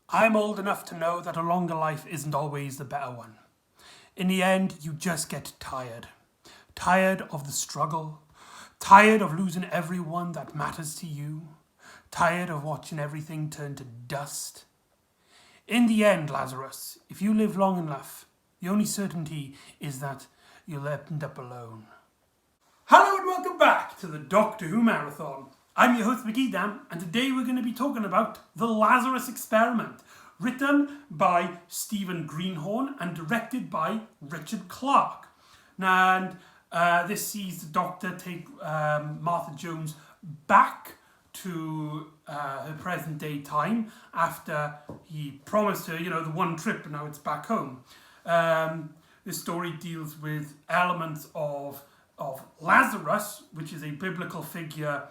I'm old enough to know that a longer life isn't always the better one. In the end, you just get tired. Tired of the struggle. Tired of losing everyone that matters to you. Tired of watching everything turn to dust. In the end, Lazarus, if you live long enough, the only certainty is that you'll end up alone. Hello and welcome back to the Doctor Who Marathon. I'm your host McEdam, and today we're going to be talking about The Lazarus Experiment, written by Stephen Greenhorn and directed by Richard Clarke. And this sees the Doctor take Martha Jones back to her present day time after he promised her, the one trip, and now it's back home. This story deals with elements of Lazarus, which is a biblical figure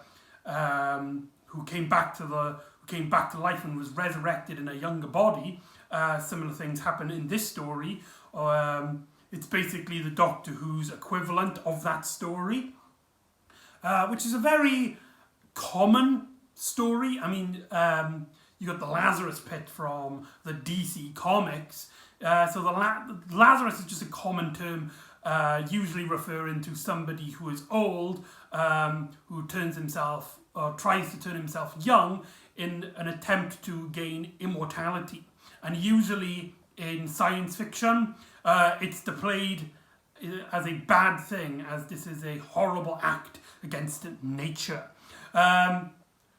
who came back to life and was resurrected in a younger body. Similar things happen in this story. It's basically the Doctor Who's equivalent of that story, which is a very common story. I mean, you got the Lazarus Pit from the DC comics. So the Lazarus is just a common term, usually referring to somebody who is old, who turns himself or tries to turn himself young in an attempt to gain immortality. And usually in science fiction, it's displayed as a bad thing, as this is a horrible act against nature,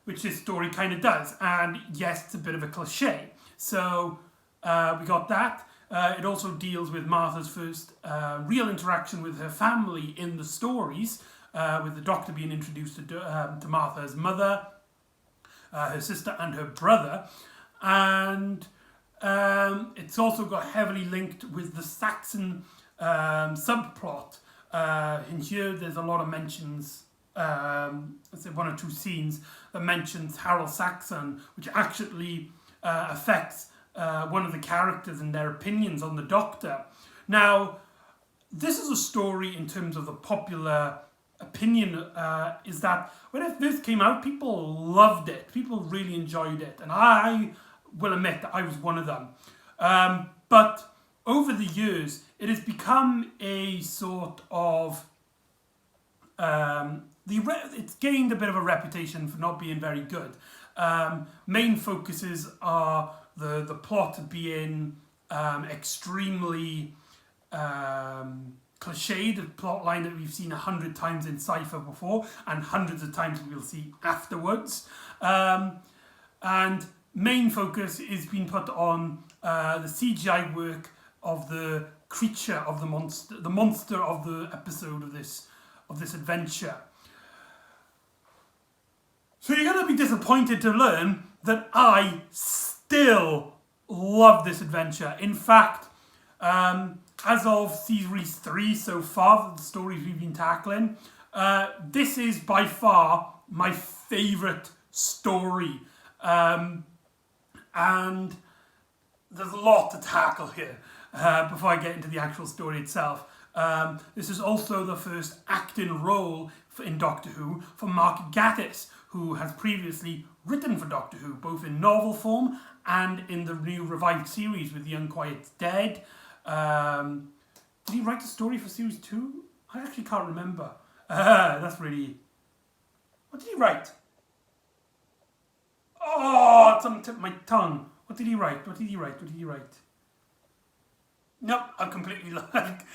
which this story kind of does. And yes, it's a bit of a cliche. So we got that. It also deals with Martha's first real interaction with her family in the stories, with the Doctor being introduced to Martha's mother, her sister and her brother. And it's also got heavily linked with the Saxon subplot. In here there's a lot of mentions, let's say one or two scenes that mentions Harold Saxon, which actually affects one of the characters and their opinions on the Doctor. Now, this is a story in terms of the popular opinion, is that when it first came out, people loved it. People really enjoyed it. And I will admit that I was one of them. But over the years, it has become a sort of... it's gained a bit of a reputation for not being very good. Main focuses are the plot being extremely cliched, a plot line that we've seen 100 times in sci-fi before and hundreds of times we'll see afterwards. And main focus is being put on the CGI work of the creature of the monster of the episode of this adventure. So you're going to be disappointed to learn that I still love this adventure. In fact, as of series 3 so far, the stories we've been tackling, this is by far my favourite story. And there's a lot to tackle here before I get into the actual story itself. This is also the first acting role in Doctor Who for Mark Gatiss, who has previously written for Doctor Who, both in novel form and in the new revived series with The Unquiet Dead. Did he write a story for series 2? I actually can't remember. That's really... What did he write? Oh, it's on the tip of my tongue. What did he write? Nope, I'm completely...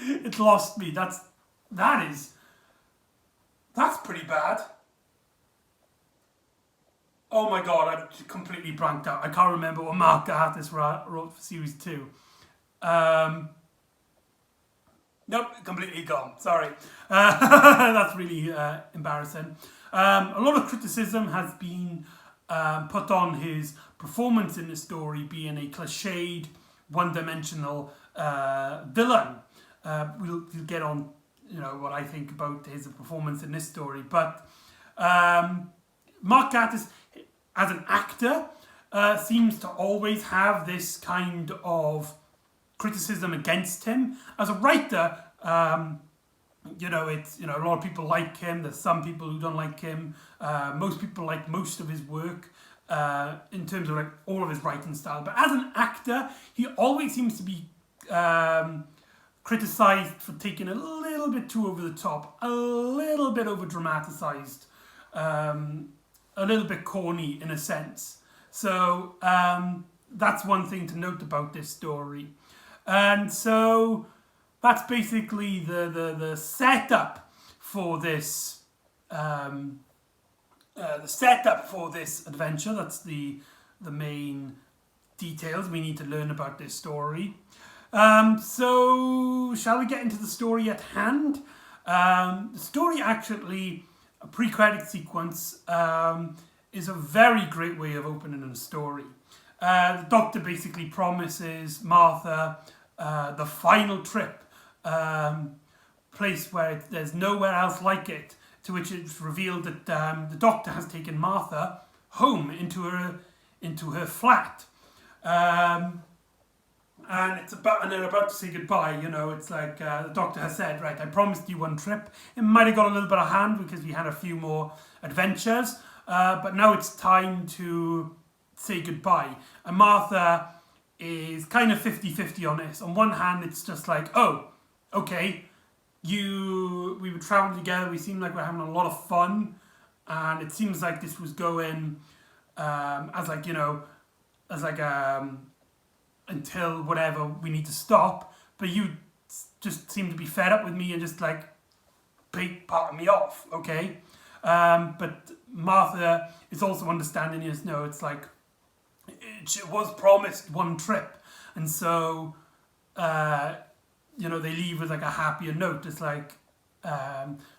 it's lost me. That's pretty bad. Oh my god, I've completely blanked out. I can't remember what Mark Gatiss wrote for series 2. Nope, completely gone. Sorry. That's really embarrassing. A lot of criticism has been put on his performance in the story being a cliched, one-dimensional villain. We'll get on, what I think about his performance in this story. But Mark Gatiss, as an actor, seems to always have this kind of criticism against him. As a writer, it's a lot of people like him. There's some people who don't like him. Most people like most of his work. in terms of like all of his writing style. But as an actor, he always seems to be criticized for taking a little bit too over the top, a little bit over dramatized, a little bit corny in a sense. So that's one thing to note about this story. And so that's basically the setup for this adventure. That's the main details we need to learn about this story. So shall we get into the story at hand? The story actually, a pre-credit sequence, is a very great way of opening a story. The Doctor basically promises Martha the final trip, place where there's nowhere else like it, to which it's revealed that the Doctor has taken Martha home into her flat. And they're about to say goodbye. You know, it's like the Doctor has said, right, I promised you one trip. It might have got a little bit of hand because we had a few more adventures, but now it's time to say goodbye. And Martha is kind of 50-50 on this. On one hand, it's just like, oh, okay, we were traveling together, we seemed like we're having a lot of fun, and it seems like this was going until whatever we need to stop, but you just seem to be fed up with me and just like parting me off, okay? But Martha is also understanding is no, it's like it was promised one trip, and so they leave with like a happier note. It's like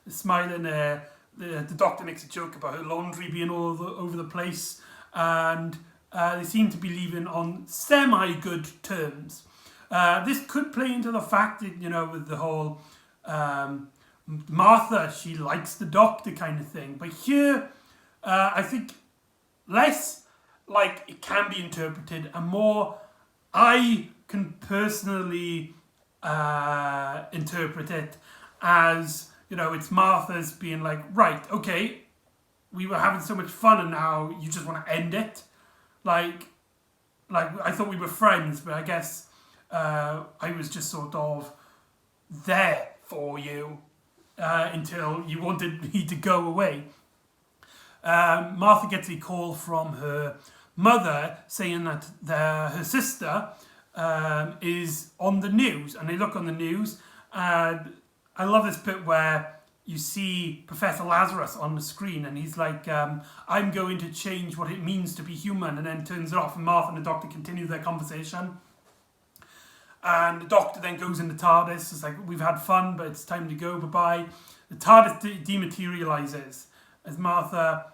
smiling. The Doctor makes a joke about her laundry being all over the place, and they seem to be leaving on semi-good terms. This could play into the fact that, with the whole Martha, she likes the Doctor kind of thing. But here, I think less like it can be interpreted, and more I can personally interpret it as, it's Martha's being like, right, okay, we were having so much fun and now you just want to end it. Like I thought we were friends, but I guess I was just sort of there for you until you wanted me to go away. Martha gets a call from her mother saying that her sister is on the news, and they look on the news, and I love this bit where you see Professor Lazarus on the screen, and he's like, I'm going to change what it means to be human, and then turns it off, and Martha and the Doctor continue their conversation. And the Doctor then goes in the TARDIS. It's like, we've had fun, but it's time to go, bye-bye. The TARDIS dematerializes as Martha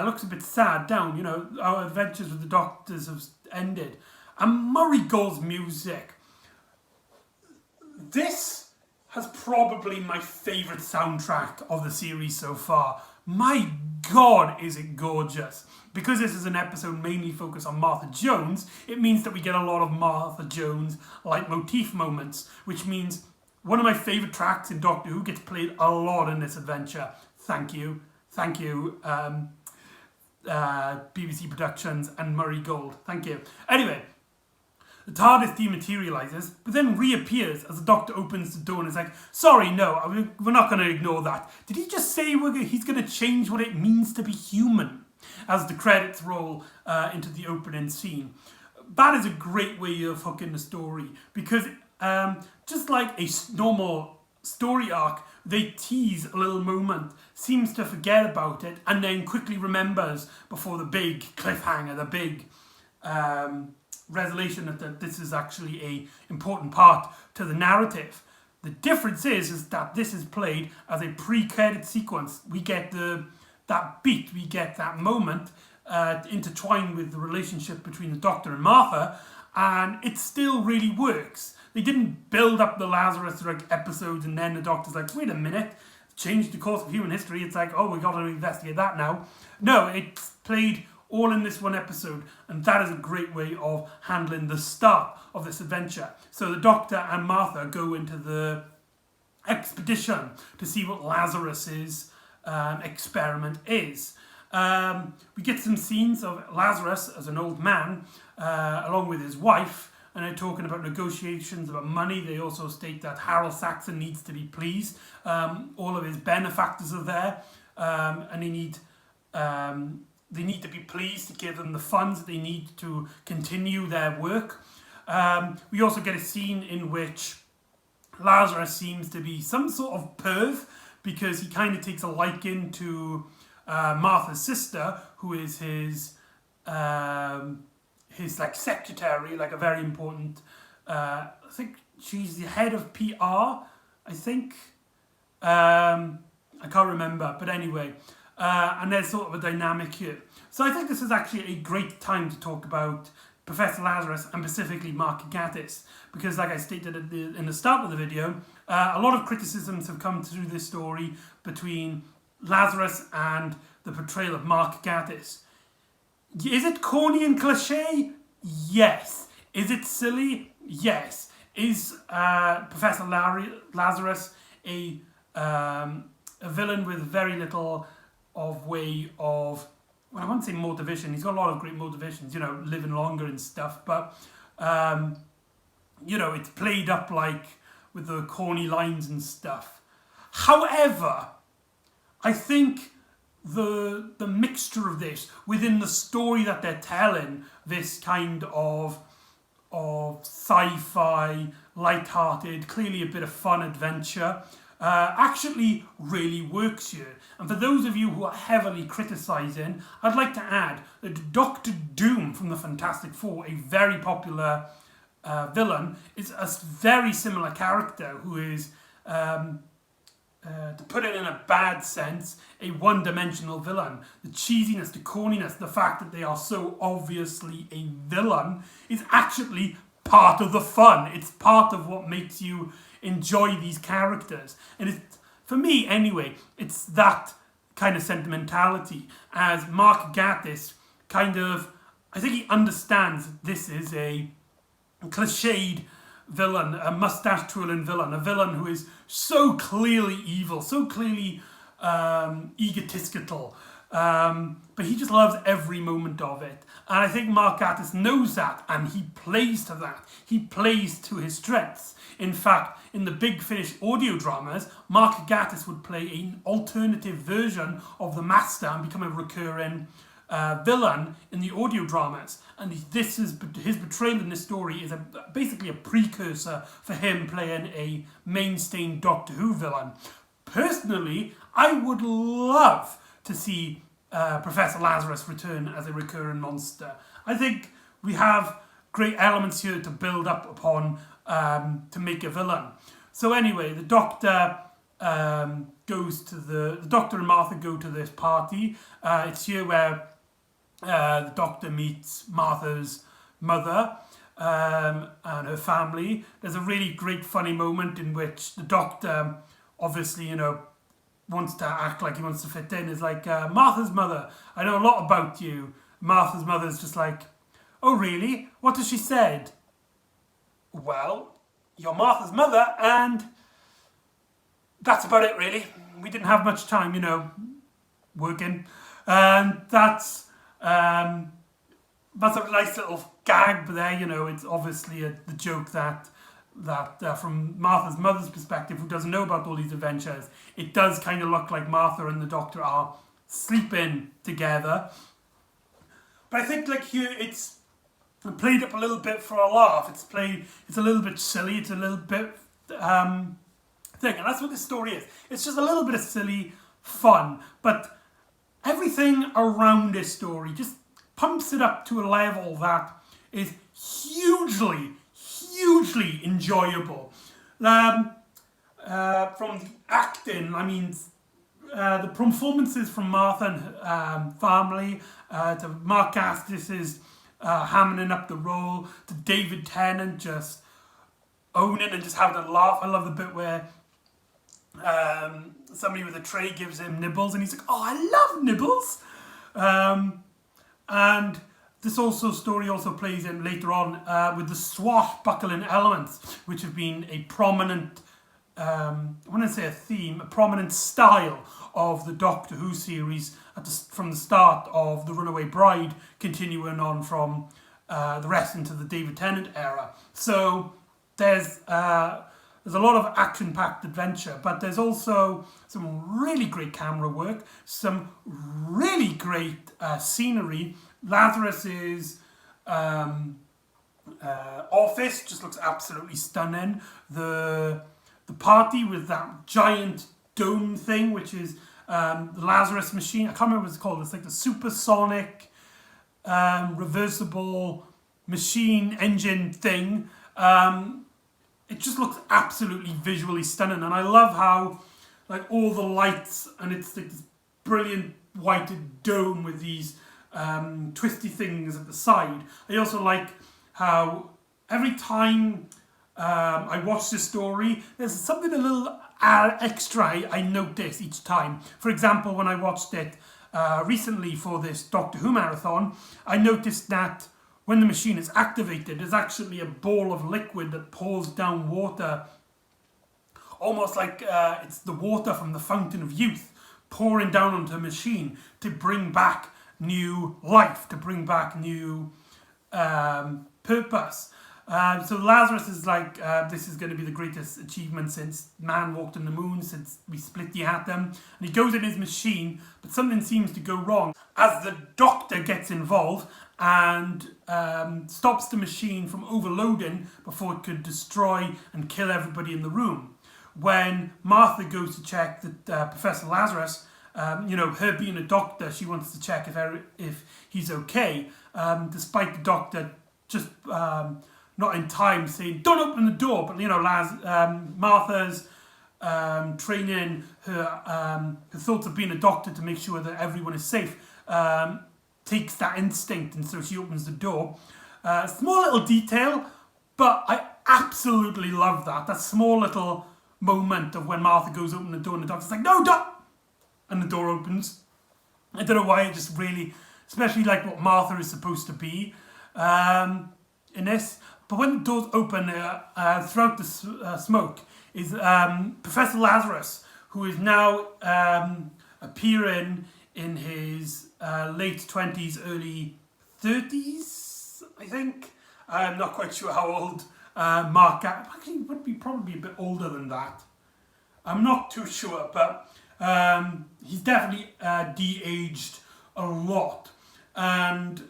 looks a bit sad down. Our adventures with the Doctors have ended. And Murray Gold's music. This has probably my favourite soundtrack of the series so far. My God, is it gorgeous. Because this is an episode mainly focused on Martha Jones, it means that we get a lot of Martha Jones leitmotif moments, which means one of my favourite tracks in Doctor Who gets played a lot in this adventure. Thank you, BBC Productions and Murray Gold. Thank you. Anyway, the TARDIS dematerializes, but then reappears as the Doctor opens the door and is like, sorry, no, we're not going to ignore that. Did he just say he's going to change what it means to be human? As the credits roll into the opening scene. That is a great way of hooking the story, because just like a normal story arc, they tease a little moment, seems to forget about it, and then quickly remembers before the big cliffhanger, the big resolution that this is actually a important part to the narrative. The difference is that this is played as a pre-credit sequence. We get that beat, we get that moment intertwined with the relationship between the Doctor and Martha, and it still really works. They didn't build up the Lazarus episodes and then the Doctor's like, wait a minute, change the course of human history. It's like, oh, we got to investigate that now. No, it's played all in this one episode, and that is a great way of handling the start of this adventure. So the Doctor and Martha go into the expedition to see what Lazarus's experiment is, We get some scenes of Lazarus as an old man, along with his wife, and they're talking about negotiations about money. They also state that Harold Saxon needs to be pleased. All of his benefactors are there, and they need to be pleased to give them the funds that they need to continue their work. We also get a scene in which Lazarus seems to be some sort of perv, because he kind of takes a liking to Martha's sister, who is his like secretary, like a very important. I think she's the head of PR. I think I can't remember, but anyway, and there's sort of a dynamic here. So I think this is actually a great time to talk about Professor Lazarus, and specifically Mark Gatiss, because like I stated in the start of the video, a lot of criticisms have come through this story between Lazarus and the portrayal of Mark Gatiss. Is it corny and cliche? Yes. Is it silly? Yes. Is Professor Lazarus a villain with very little of way of, well, I won't say motivation. He's got a lot of great motivations, living longer and stuff. But, it's played up like with the corny lines and stuff. However, I think the mixture of this within the story that they're telling, this kind of sci-fi, light-hearted, clearly a bit of fun adventure, actually really works here. And for those of you who are heavily criticising, I'd like to add that Doctor Doom from the Fantastic Four, a very popular villain, is a very similar character who is, to put it in a bad sense, a one-dimensional villain. The cheesiness, the corniness, the fact that they are so obviously a villain is actually part of the fun. It's part of what makes you enjoy these characters. And it's, for me anyway, it's that kind of sentimentality, as Mark Gatiss kind of, I think he understands this is a cliched villain, a mustache-twirling villain, a villain who is so clearly evil, so clearly egotistical, but he just loves every moment of it. And I think Mark Gatiss knows that, and he plays to that. He plays to his strengths. In fact, in the Big Finish audio dramas, Mark Gatiss would play an alternative version of the Master and become a recurring villain in the audio dramas. And this is his portrayal in this story is basically a precursor for him playing a mainstay Doctor Who villain. Personally, I would love to see Professor Lazarus return as a recurring monster. I think we have great elements here to build up upon to make a villain. So anyway, the Doctor goes to the Doctor and Martha go to this party. It's here where the Doctor meets Martha's mother and her family. There's a really great funny moment in which the Doctor obviously, wants to act like he wants to fit in. Is like, Martha's mother, I know a lot about you. Martha's mother's just like, oh really? What has she said? Well, you're Martha's mother, and that's about it really. We didn't have much time, working. And that's a nice little gag there, it's obviously the joke that from Martha's mother's perspective, who doesn't know about all these adventures, it does kind of look like Martha and the Doctor are sleeping together. But I think like here it's played up a little bit for a laugh. It's a little bit silly, it's a little bit thing, and that's what this story is. It's just a little bit of silly fun, but everything around this story just pumps it up to a level that is hugely enjoyable. From the acting, the performances from Martha and family, to Mark Gatiss hammering up the role, to David Tennant just owning and just having a laugh. I love the bit where somebody with a tray gives him nibbles and he's like, oh, I love nibbles. And this story also plays in later on with the swashbuckling elements, which have been a prominent I wouldn't say a theme, a prominent style of the Doctor Who series from the start of The Runaway Bride, continuing on from the rest into the David Tennant era. So there's a lot of action-packed adventure, but there's also some really great camera work, some really great scenery. Lazarus's office just looks absolutely stunning. The party with that giant dome thing, which is the Lazarus machine. I can't remember what it's called. It's like the supersonic reversible machine engine thing. It just looks absolutely visually stunning, and I love how like all the lights, and it's like this brilliant whited dome with these twisty things at the side. I also like how every time I watch this story, there's something a little extra I notice each time. For example, when I watched it recently for this Doctor Who marathon, I noticed that when the machine is activated, there's actually a ball of liquid that pours down water, almost like it's the water from the Fountain of Youth pouring down onto the machine to bring back new life, to bring back new purpose. So Lazarus is like, this is going to be the greatest achievement since man walked on the moon, since we split the atom. And he goes in his machine, but something seems to go wrong as the Doctor gets involved and stops the machine from overloading before it could destroy and kill everybody in the room. When Martha goes to check that Professor Lazarus, her being a doctor, she wants to check if he's okay, despite the Doctor just not in time saying, don't open the door, but Martha's training her thoughts of being a doctor to make sure that everyone is safe, takes that instinct, and so she opens the door. Small little detail, but I absolutely love that small little moment of when Martha goes open the door and the doctor's like, no, Doc! And the door opens. I don't know why, it just really, especially like what Martha is supposed to be in this. But when the doors open, throughout the smoke is Professor Lazarus, who is now appearing in his late 20s, early 30s, I think. I'm not quite sure how old Mark, actually he would be probably a bit older than that. I'm not too sure, but he's definitely de-aged a lot. And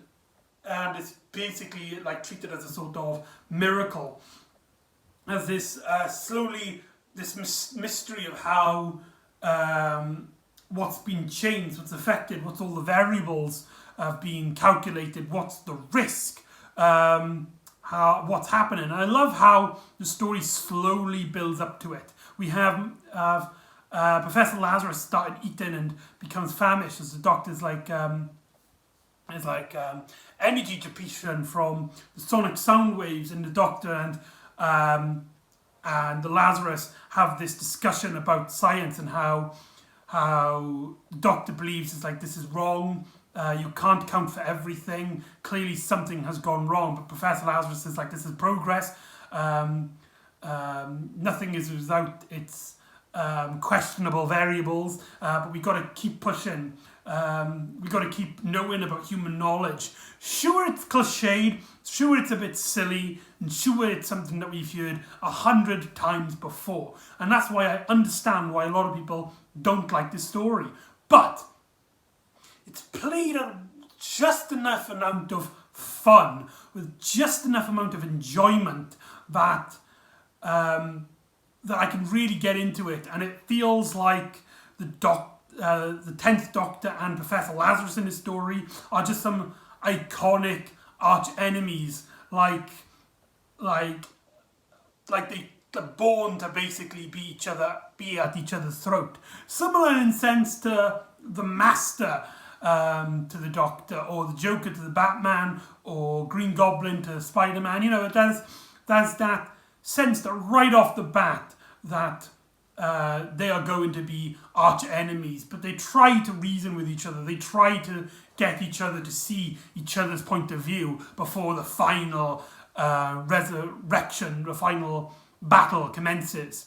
it's basically like treated as a sort of miracle, as this slowly, this mystery of how what's been changed, what's affected, what's all the variables have been calculated, what's the risk, what's happening. And I love how the story slowly builds up to it. We have Professor Lazarus started eating and becomes famished as the Doctor's energy depletion from the sonic sound waves in the Doctor and the Lazarus have this discussion about science and how the Doctor believes this is wrong. You can't count for everything. Clearly something has gone wrong, but Professor Lazarus is like, this is progress. Nothing is without its questionable variables, but we got to keep pushing. We got to keep knowing about human knowledge. Sure, it's cliched, sure it's a bit silly, and sure it's something that we've heard 100 times before. And that's why I understand why a lot of people don't like this story. But it's played at just enough amount of fun, with just enough amount of enjoyment that that I can really get into it, and it feels like the 10th Doctor and Professor Lazarus in this story are just some iconic arch enemies, like they're born to basically be at each other's throat. Similar in sense to the Master to the Doctor, or the Joker to the Batman, or Green Goblin to Spider-Man. There's that sense that right off the bat that they are going to be arch enemies, but they try to reason with each other. They try to get each other to see each other's point of view before the final resurrection, the final battle commences.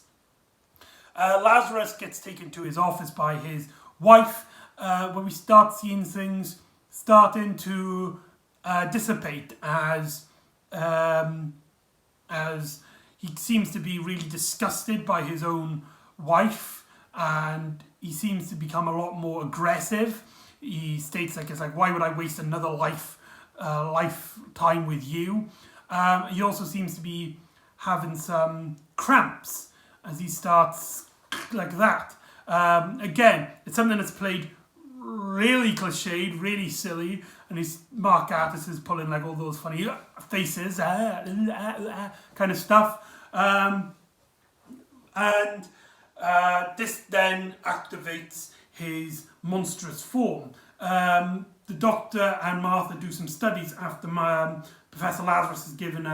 Lazarus gets taken to his office by his wife, where we start seeing things starting to dissipate as he seems to be really disgusted by his own wife, and he seems to become a lot more aggressive. He states it's like, why would I waste another lifetime with you? He also seems to be having some cramps as he starts like that. Again, it's something that's played really cliched, really silly, and Mark Gatiss is pulling like all those funny faces, kind of stuff. And this then activates his monstrous form. The Doctor and Martha do some studies after Professor Lazarus has given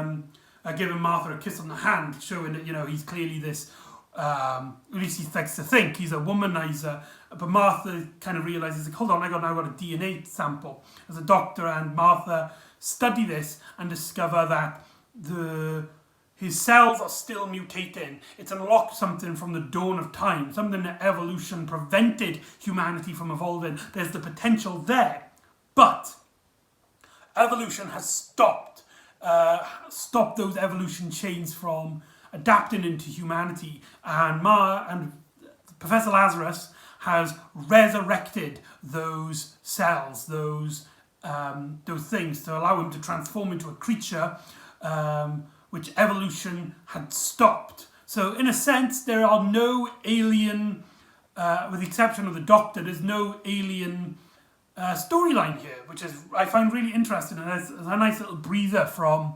Martha a kiss on the hand, showing that he's clearly this. At least he likes to think he's a womanizer, but Martha kind of realizes, like, hold on, I've got a DNA sample. As the Doctor and Martha study this and discover that his cells are still mutating. It's unlocked something from the dawn of time, something that evolution prevented humanity from evolving. There's the potential there, but evolution has stopped those evolution chains from adapting into humanity, and Professor Lazarus has resurrected those cells, those things, to allow him to transform into a creature which evolution had stopped. So in a sense, there are no alien, with the exception of the Doctor, there's no alien storyline here, which I find really interesting, and it's a nice little breather from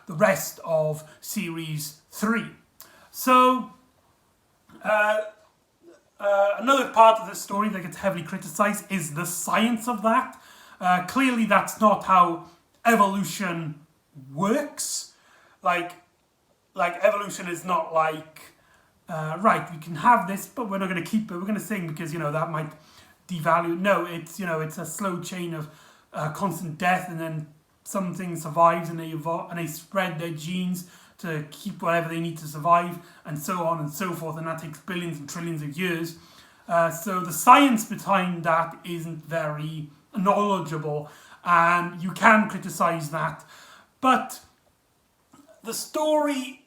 the rest of Series 3. So, another part of this story that gets heavily criticised is the science of that. Clearly that's not how evolution works. Like evolution is not like, right, we can have this, but we're not going to keep it, we're going to sing because, that might devalue. No, it's a slow chain of constant death, and then something survives and they evolve and they spread their genes to keep whatever they need to survive, and so on and so forth, and that takes billions and trillions of years. So the science behind that isn't very knowledgeable, and you can criticize that, but the story,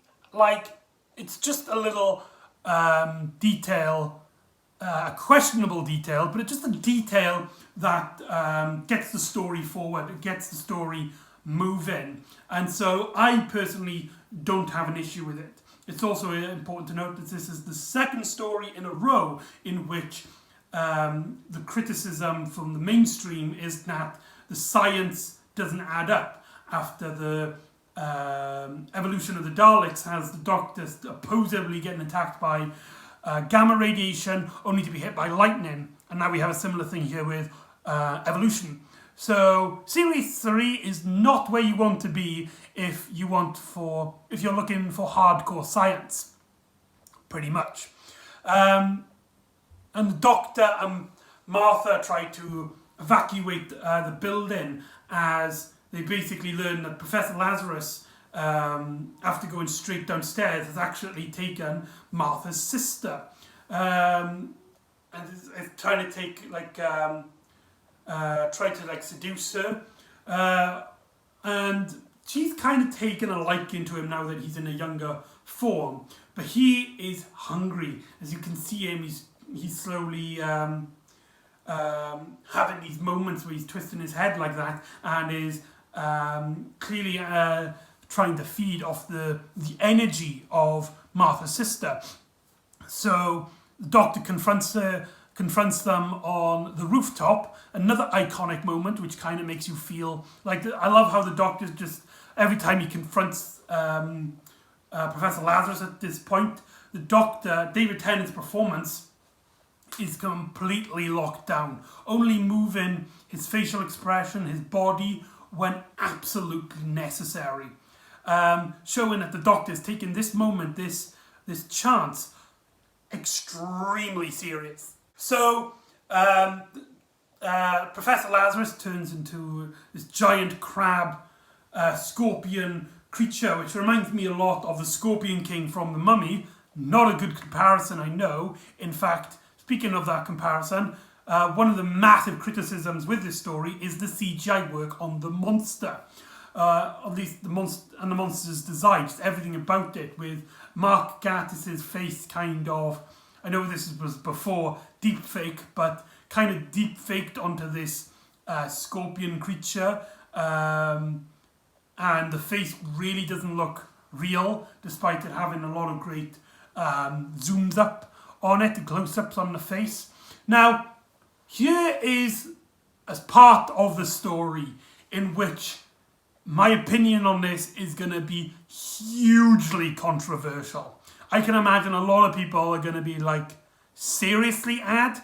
it's just a little detail, a questionable detail, but it's just a detail that gets the story forward, it gets the story moving. And so I personally don't have an issue with it. It's also important to note that this is the second story in a row in which the criticism from the mainstream is that the science doesn't add up. After the evolution of the Daleks has the Doctor supposedly getting attacked by gamma radiation, only to be hit by lightning. And now we have a similar thing here with evolution. So Series 3 is not where you want to be if you're looking for hardcore science, pretty much. And the Doctor and Martha try to evacuate the building as they basically learn that Professor Lazarus, after going straight downstairs, has actually taken Martha's sister. And is trying to try to seduce her. And she's kind of taken a liking to him now that he's in a younger form. But he is hungry. As you can see him, he's slowly having these moments where he's twisting his head like that, and is clearly trying to feed off the energy of Martha's sister. So the Doctor confronts them on the rooftop. Another iconic moment, which kind of makes you feel like I love how the Doctor just every time he confronts Professor Lazarus at this point, the Doctor, David Tennant's performance is completely locked down, only moving his facial expression, his body when absolutely necessary, showing that the Doctor is taking this moment, this chance, extremely serious. So Professor Lazarus turns into this giant crab scorpion creature, which reminds me a lot of the Scorpion King from The Mummy, Not a good comparison, I know. In fact, speaking of that comparison, one of the massive criticisms with this story is the CGI work on the monster. At least the monster and the monster's design, just everything about it, with Mark Gatiss's face kind of, I know this was before deepfake, but kind of deep-faked onto this scorpion creature. And the face really doesn't look real, despite it having a lot of great zooms up on it, close-ups on the face. Now, here is as part of the story in which my opinion on this is going to be hugely controversial. I can imagine a lot of people are going to be like, seriously, Ad?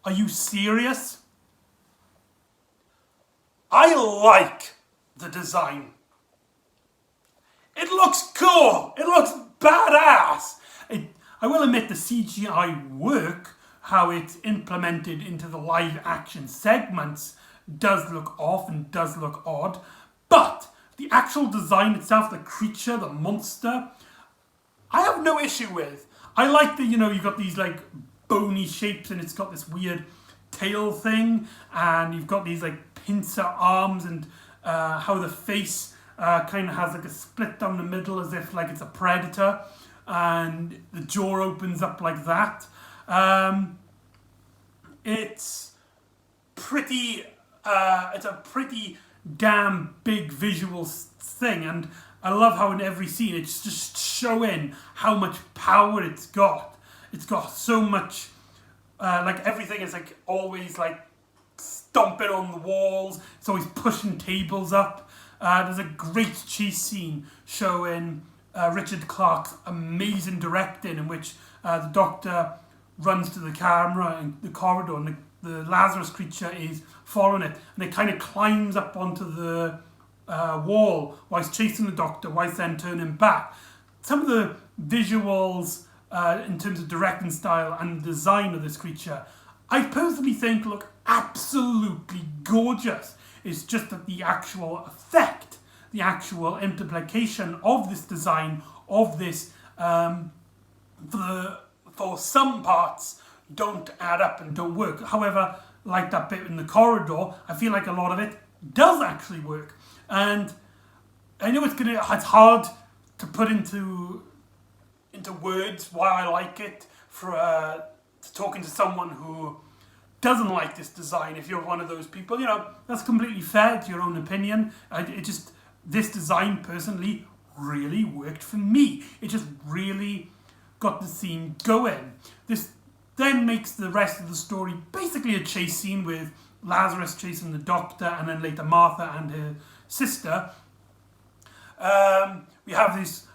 Are you serious? I like the design. It looks cool. It looks badass. I will admit the CGI work, how it's implemented into the live action segments, does look off and does look odd. But the actual design itself, the creature, the monster, I have no issue with. I like that, you've got these like bony shapes and it's got this weird tail thing, and you've got these like pincer arms, and how the face kind of has like a split down the middle as if like it's a predator, and the jaw opens up like that. It's a pretty damn big visual thing, and I love how in every scene it's just showing how much power it's got. It's got so much, like everything is like always like stomping on the walls. It's always pushing tables up. There's a great chase scene showing Richard Clarke's amazing directing, in which the Doctor runs to the camera in the corridor, and the Lazarus creature is following it, and it kind of climbs up onto the wall whilst chasing the Doctor, whilst then turning back. Some of the visuals in terms of directing style and design of this creature, I personally think look absolutely gorgeous. It's just that the actual effect, the actual implication of this design, of this, for some parts, don't add up and don't work. However, like that bit in the corridor, I feel like a lot of it does actually work. And I know it's hard to put into words why I like it, for talking to someone who doesn't like this design. If you're one of those people, that's completely fair. It's your own opinion. This design personally really worked for me. It just really got the scene going. This then makes the rest of the story basically a chase scene with Lazarus chasing the Doctor, and then later Martha and her sister. We have this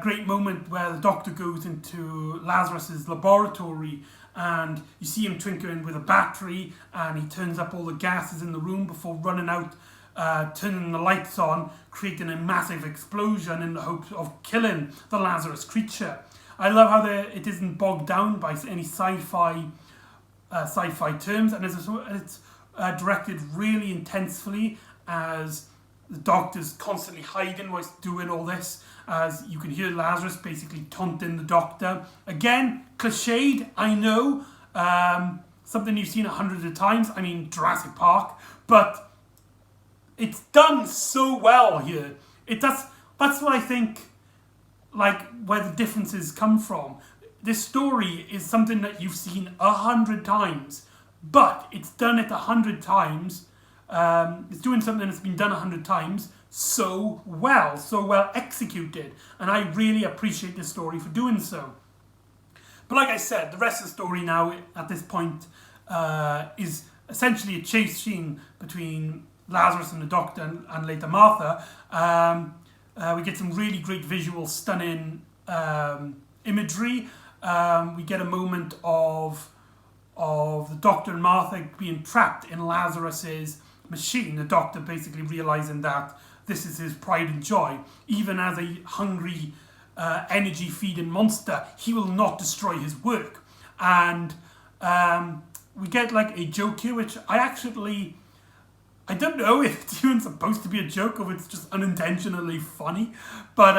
great moment where the Doctor goes into Lazarus's laboratory, and you see him twinkling with a battery, and he turns up all the gases in the room before running out, turning the lights on, creating a massive explosion in the hopes of killing the Lazarus creature. I love how it isn't bogged down by any sci-fi terms, and it's directed really intensely, as the Doctor's constantly hiding whilst doing all this, as you can hear Lazarus basically taunting the Doctor. Again, cliched, I know, something you've seen 100 of times, I mean Jurassic Park, but it's done so well here. That's what I think, like, where the differences come from. This story is something that you've seen 100 times, but it's done it 100 times. It's doing something that's been done 100 times so well executed, and I really appreciate this story for doing so. But like I said, the rest of the story now at this point is essentially a chase scene between Lazarus and the Doctor and later Martha. We get some really great visual, stunning imagery. We get a moment of the Doctor and Martha being trapped in Lazarus's machine. The Doctor basically realizing that this is his pride and joy. Even as a hungry, energy-feeding monster, he will not destroy his work. And we get like a joke here, which I don't know if it's even supposed to be a joke or if it's just unintentionally funny. But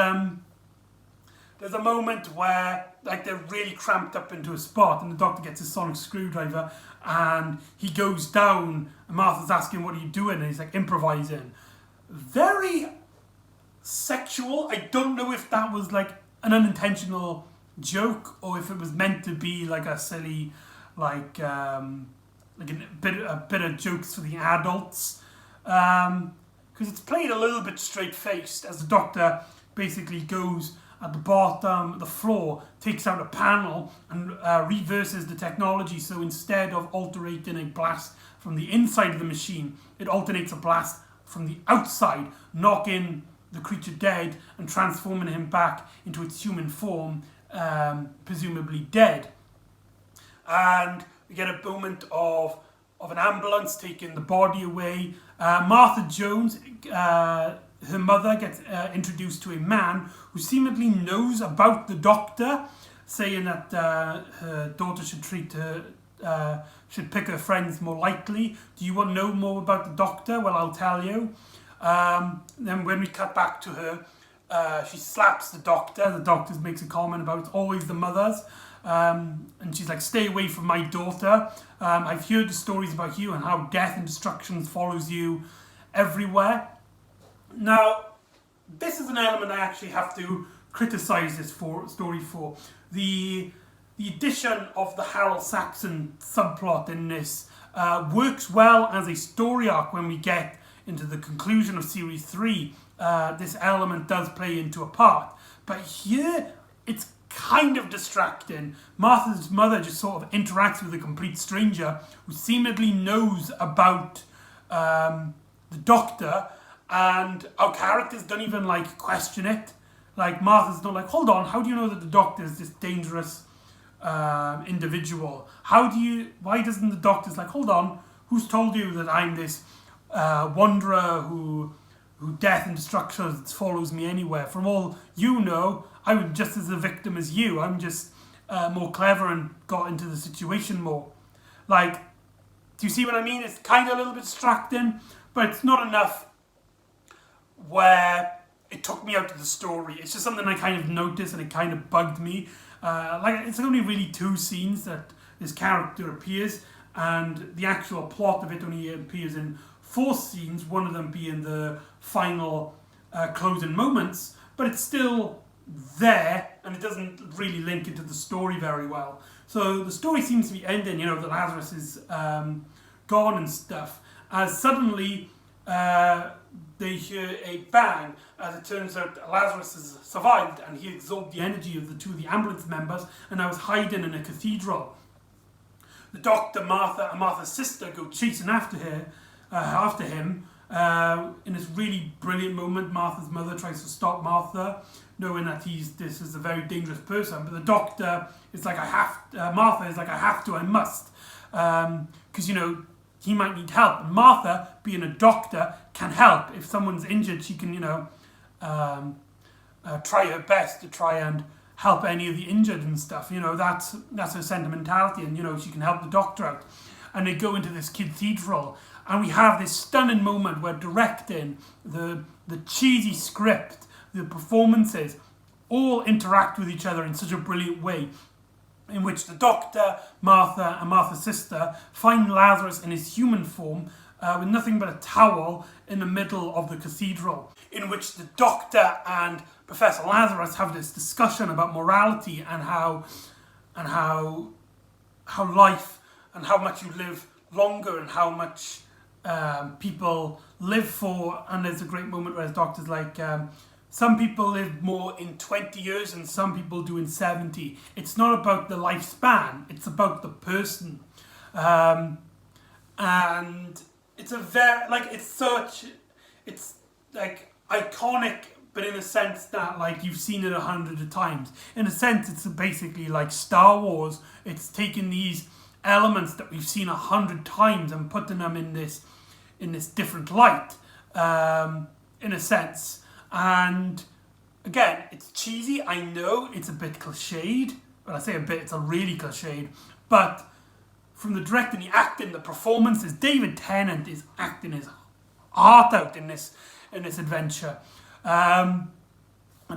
There's a moment where like they're really cramped up into a spot and the doctor gets his sonic screwdriver and he goes down and Martha's asking what are you doing and he's like improvising. Very sexual. I don't know if that was like an unintentional joke or if it was meant to be like a silly like a bit of jokes for the adults, because it's played a little bit straight-faced as the doctor basically goes at the bottom of the floor, takes out a panel and reverses the technology, so instead of alternating a blast from the inside of the machine, it alternates a blast from the outside, knocking the creature dead and transforming him back into its human form, presumably dead. And we get a moment of an ambulance taking the body away. Martha Jones, her mother, gets introduced to a man who seemingly knows about the doctor, saying that her daughter should should pick her friends more likely. Do you want to know more about the doctor? Well, I'll tell you. Then when we cut back to her, she slaps the doctor. The doctor makes a comment about it's always the mothers. And she's like, stay away from my daughter. I've heard the stories about you and how death and destruction follows you everywhere. Now, this is an element I actually have to criticise this story for. The addition of the Harold Saxon subplot in this works well as a story arc when we get into the conclusion of Series 3. This element does play into a part. But here, it's kind of distracting. Martha's mother just sort of interacts with a complete stranger who seemingly knows about the doctor, and our characters don't even like question it. Like Martha's not like, hold on, how do you know that the doctor is this dangerous individual? Why doesn't the doctor's like, hold on, who's told you that I'm this wanderer who death and destruction follows me anywhere? From all you know, I'm just as a victim as you. I'm just more clever and got into the situation more. Like, do you see what I mean? It's kind of a little bit distracting, but it's not enough where it took me out of the story. It's just something I kind of noticed and it kind of bugged me. Like, it's only really 2 scenes that this character appears, and the actual plot of it only appears in 4 scenes, one of them being the final closing moments, but it's still there and it doesn't really link into the story very well. So the story seems to be ending, you know, that Lazarus is gone and stuff, as suddenly they hear a bang. As it turns out, Lazarus has survived and he absorbed the energy of the 2 of the ambulance members and now is hiding in a cathedral. The doctor, Martha, and Martha's sister go chasing after him. In this really brilliant moment, Martha's mother tries to stop Martha, knowing that this is a very dangerous person. But the doctor is like, Martha is like, I must. Because, you know, he might need help. And Martha, being a doctor, can help. If someone's injured, she can, you know, try her best to try and help any of the injured and stuff. You know, that's her sentimentality, and, you know, she can help the doctor out. And they go into this cathedral, and we have this stunning moment where directing, the cheesy script, the performances, all interact with each other in such a brilliant way, in which the doctor, Martha, and Martha's sister find Lazarus in his human form with nothing but a towel in the middle of the cathedral, in which the doctor and Professor Lazarus have this discussion about morality and how life and how much you live longer and how much people live for. And there's a great moment where the doctor's like, some people live more in 20 years and some people do in 70. It's not about the lifespan, it's about the person. And it's it's like iconic, but in a sense that like you've seen it 100 times. In a sense, it's basically like Star Wars. It's taking these elements that we've seen 100 times and putting them in this different light, in a sense. And again, it's cheesy. I know it's a bit cliched. When I say a bit, it's a really cliched. But from the directing, the acting, the performances, David Tennant is acting his heart out in this adventure, and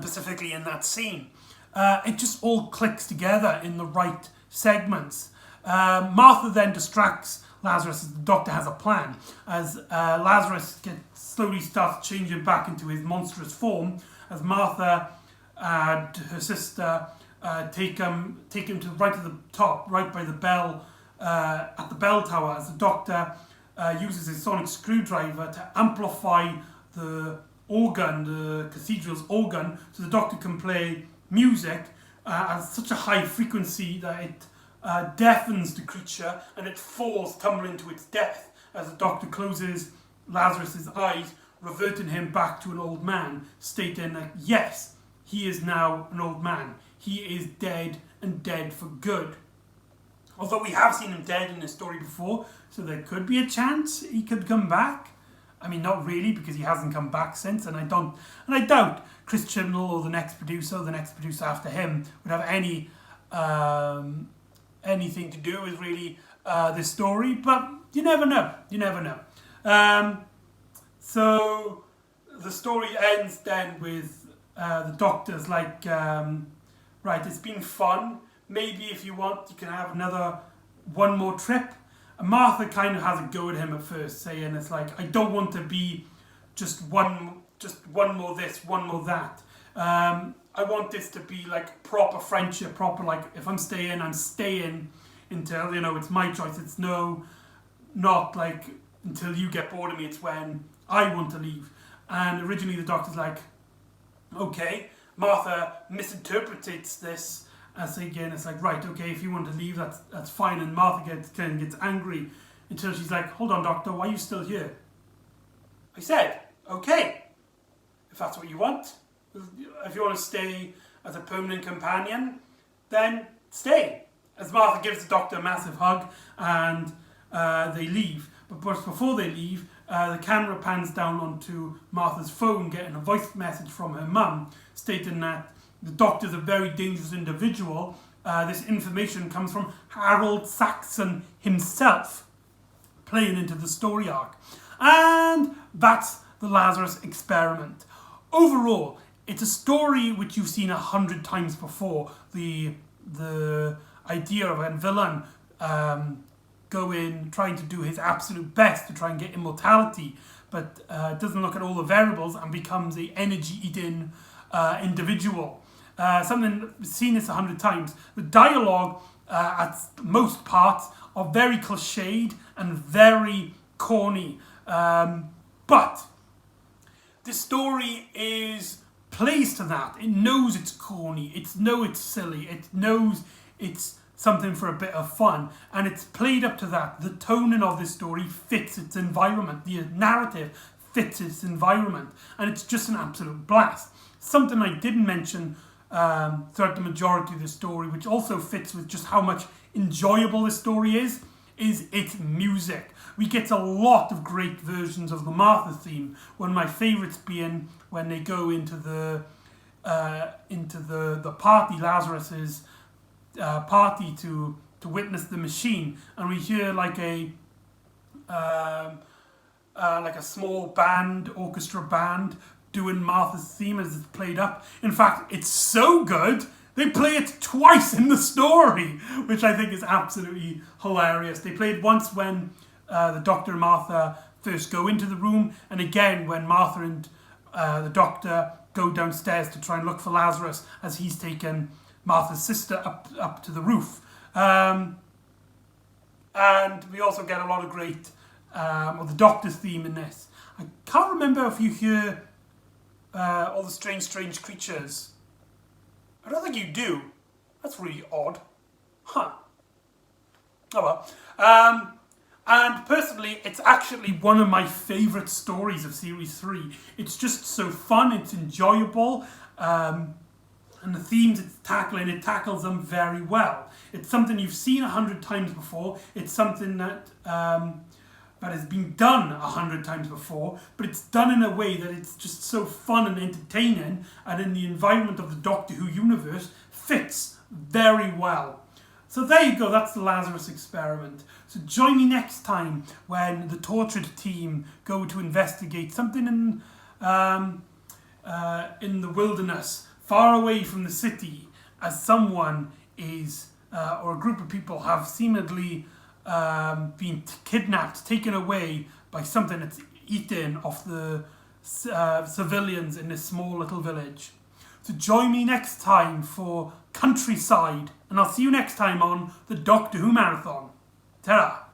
specifically in that scene. it just all clicks together in the right segments. Martha then distracts Lazarus as the doctor has a plan. As Lazarus slowly starts changing back into his monstrous form, as Martha and her sister take him to right at the top, right by the bell, at the bell tower, as the doctor uses his sonic screwdriver to amplify the organ, the cathedral's organ, so the doctor can play music at such a high frequency that it deafens the creature and it falls tumbling to its death as the doctor closes Lazarus's eyes, reverting him back to an old man, stating that yes, he is now an old man. He is dead, and dead for good. Although we have seen him dead in this story before, so there could be a chance he could come back. I mean, not really, because he hasn't come back since, and I doubt Chris Chibnall or the next producer after him, would have anything to do with really this story. But you never know. So the story ends then with the doctor's like, right, it's been fun. Maybe if you want, you can have one more trip. And Martha kind of has a go at him at first, saying it's like, I don't want to be just one more this, one more that. I want this to be like proper friendship, proper like, if I'm staying until, it's my choice. It's not like until you get bored of me, it's when I want to leave. And originally the doctor's like, okay. Martha misinterprets this as again, it's like, right, okay, if you want to leave, that's fine. And Martha gets angry until she's like, hold on, doctor, why are you still here? I said, okay, if that's what you want. If you want to stay as a permanent companion, then stay. As Martha gives the doctor a massive hug and they leave. But before they leave, the camera pans down onto Martha's phone, getting a voice message from her mum, stating that the doctor's a very dangerous individual. This information comes from Harold Saxon himself, playing into the story arc. And that's the Lazarus Experiment. Overall, it's a story which you've seen 100 times before. The idea of a villain trying to do his absolute best to try and get immortality, but doesn't look at all the variables and becomes an energy-eating individual. Something seen this 100 times. The dialogue at most parts are very cliched and very corny, but this story plays to that. It knows it's corny. It's silly. It knows it's something for a bit of fun, and it's played up to that. The toning of this story fits its environment. The narrative fits its environment, and it's just an absolute blast. Something I didn't mention throughout the majority of the story, which also fits with just how much enjoyable this story is its music. We get a lot of great versions of the Martha theme. One of my favourites being when they go into the party, Lazarus's party to witness the machine, and we hear like a small band, orchestra band, doing Martha's theme as it's played up. In fact, it's so good, they play it twice in the story, which I think is absolutely hilarious. They play it once when the Doctor and Martha first go into the room, and again when Martha and the Doctor go downstairs to try and look for Lazarus as he's taken Martha's sister up to the roof. And we also get a lot of great, the Doctor's theme in this. I can't remember if you hear all the strange creatures. I don't think you do. That's really odd. Huh. Oh well. And personally, it's actually one of my favourite stories of Series 3. It's just so fun, it's enjoyable, and the themes it tackles them very well. It's something you've seen 100 times before. It's something that has been done 100 times before, but it's done in a way that it's just so fun and entertaining, and in the environment of the Doctor Who universe, fits very well. So there you go, that's the Lazarus Experiment. So join me next time when the tortured team go to investigate something in the wilderness, far away from the city, as someone is, or a group of people have seemingly been kidnapped, taken away by something that's eaten off the civilians in this small little village. So join me next time for Countryside, and I'll see you next time on the Doctor Who Marathon. Ta-ra!